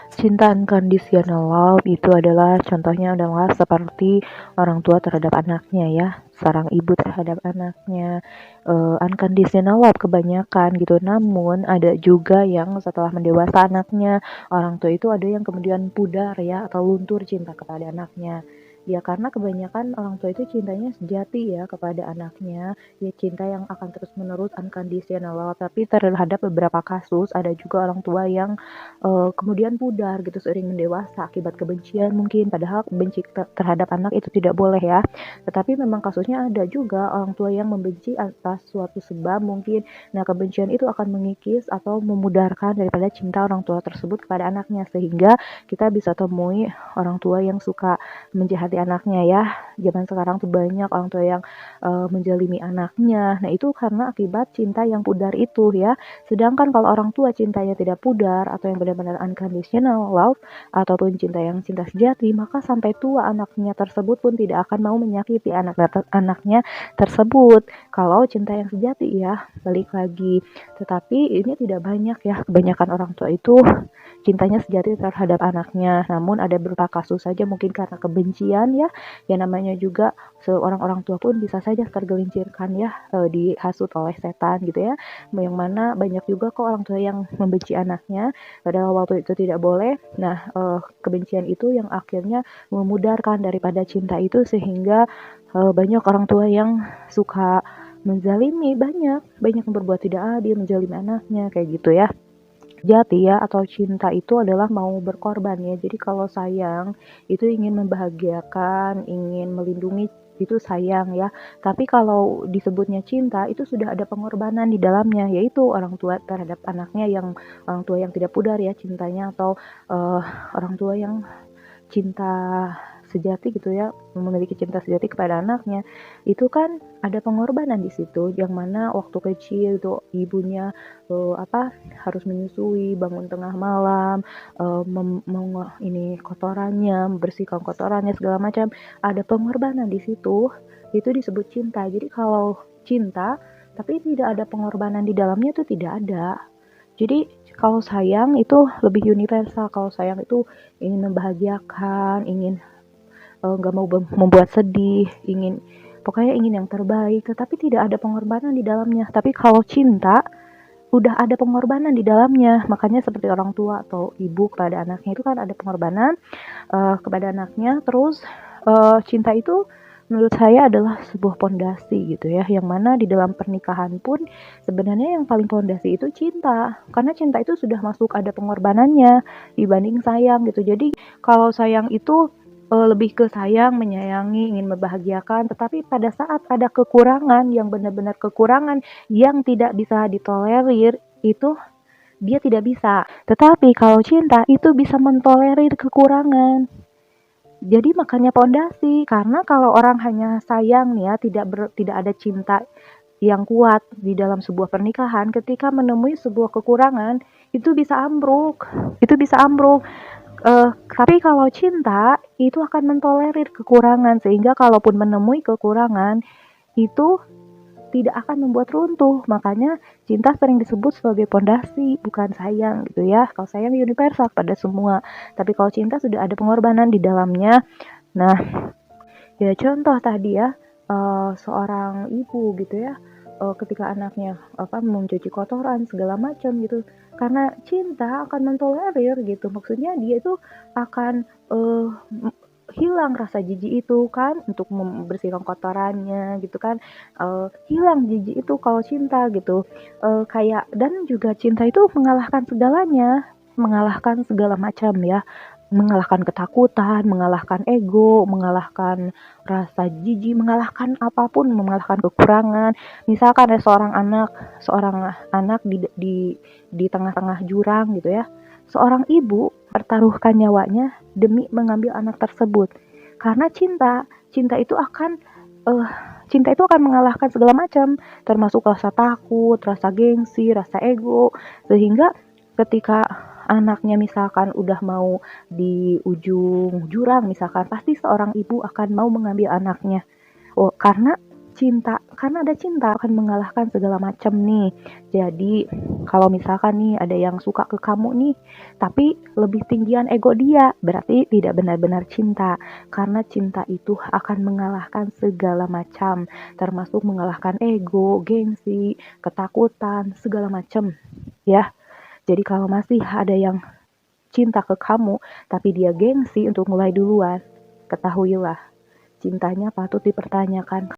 Cinta unconditional love itu adalah contohnya adalah seperti orang tua terhadap anaknya ya, seorang ibu terhadap anaknya. Unconditional love kebanyakan gitu. Namun ada juga yang setelah mendewasa anaknya, orang tua itu ada yang kemudian pudar ya atau luntur cinta kepada anaknya. Ya karena kebanyakan orang tua itu cintanya sejati ya kepada anaknya, ya cinta yang akan terus menerus unconditional love. Tapi terhadap beberapa kasus ada juga orang tua yang kemudian pudar gitu seiring mendewasa akibat kebencian mungkin, padahal benci terhadap anak itu tidak boleh ya, tetapi memang kasusnya ada juga orang tua yang membenci atas suatu sebab mungkin. Nah kebencian itu akan mengikis atau memudarkan daripada cinta orang tua tersebut kepada anaknya, sehingga kita bisa temui orang tua yang suka menjahati anaknya ya. Zaman sekarang tuh banyak orang tua yang menjalimi anaknya. Nah itu karena akibat cinta yang pudar itu ya. Sedangkan kalau orang tua cintanya tidak pudar atau yang benar-benar unconditional love ataupun cinta sejati, maka sampai tua anaknya tersebut pun tidak akan mau menyakiti anaknya tersebut. Kalau cinta yang sejati ya, balik lagi. Tetapi ini tidak banyak ya. Kebanyakan orang tua itu cintanya sejati terhadap anaknya. Namun ada beberapa kasus saja mungkin karena kebencian ya. Yang namanya juga seorang orang tua pun bisa saja tergelincirkan ya, dihasut oleh setan gitu ya. Yang mana banyak juga kok orang tua yang membenci anaknya padahal waktu itu tidak boleh. Nah, kebencian itu yang akhirnya memudarkan daripada cinta itu, sehingga banyak orang tua yang suka menzalimi, banyak yang berbuat tidak adil, menzalimi anaknya kayak gitu ya. Jati ya atau cinta itu adalah mau berkorban ya. Jadi kalau sayang itu ingin membahagiakan, ingin melindungi, itu sayang ya. Tapi kalau disebutnya cinta itu sudah ada pengorbanan di dalamnya, yaitu orang tua terhadap anaknya, yang orang tua yang tidak pudar ya cintanya, atau orang tua yang cinta sejati gitu ya, memiliki cinta sejati kepada anaknya. Itu kan ada pengorbanan di situ, yang mana waktu kecil itu ibunya harus menyusui, bangun tengah malam, ini kotorannya, membersihkan kotorannya segala macam. Ada pengorbanan di situ. Itu disebut cinta. Jadi kalau cinta tapi tidak ada pengorbanan di dalamnya itu tidak ada. Jadi kalau sayang itu lebih universal. Kalau sayang itu ingin membahagiakan, ingin nggak mau membuat sedih, pokoknya ingin yang terbaik, tetapi tidak ada pengorbanan di dalamnya. Tapi kalau cinta udah ada pengorbanan di dalamnya. Makanya seperti orang tua atau ibu kepada anaknya itu kan ada pengorbanan kepada anaknya. Terus cinta itu menurut saya adalah sebuah pondasi gitu ya, yang mana di dalam pernikahan pun sebenarnya yang paling pondasi itu cinta, karena cinta itu sudah masuk ada pengorbanannya dibanding sayang gitu. Jadi kalau sayang itu lebih ke sayang, menyayangi, ingin membahagiakan, tetapi pada saat ada kekurangan yang benar-benar kekurangan yang tidak bisa ditolerir, itu dia tidak bisa. Tetapi kalau cinta itu bisa mentolerir kekurangan. Jadi makanya pondasi, karena kalau orang hanya sayang nih ya, tidak ada cinta yang kuat di dalam sebuah pernikahan, ketika menemui sebuah kekurangan itu bisa ambruk. Itu bisa ambruk. Tapi kalau cinta itu akan mentolerir kekurangan, sehingga kalaupun menemui kekurangan itu tidak akan membuat runtuh. Makanya cinta sering disebut sebagai pondasi, bukan sayang gitu ya. Kalau sayang universal pada semua, tapi kalau cinta sudah ada pengorbanan di dalamnya. Nah, ya contoh tadi ya, seorang ibu gitu ya, ketika anaknya mencuci kotoran segala macam gitu, karena cinta akan mentolerir gitu. Maksudnya dia itu akan hilang rasa jijik itu kan untuk membersihkan kotorannya gitu kan, hilang jijik itu kalau cinta gitu. Kayak, dan juga cinta itu mengalahkan segalanya, mengalahkan segala macam ya, mengalahkan ketakutan, mengalahkan ego, mengalahkan rasa jijik, mengalahkan apapun, mengalahkan kekurangan. Misalkan ada seorang anak di tengah-tengah jurang gitu ya. Seorang ibu pertaruhkan nyawanya demi mengambil anak tersebut. Karena cinta itu akan mengalahkan segala macam, termasuk rasa takut, rasa gengsi, rasa ego, sehingga ketika anaknya misalkan udah mau di ujung jurang misalkan, pasti seorang ibu akan mau mengambil anaknya. Oh, karena cinta, karena ada cinta akan mengalahkan segala macam nih. Jadi kalau misalkan nih ada yang suka ke kamu nih, tapi lebih tinggian ego dia, berarti tidak benar-benar cinta. Karena cinta itu akan mengalahkan segala macam, termasuk mengalahkan ego, gengsi, ketakutan, segala macam, ya. Jadi kalau masih ada yang cinta ke kamu, tapi dia gengsi untuk mulai duluan, ketahuilah, cintanya patut dipertanyakan.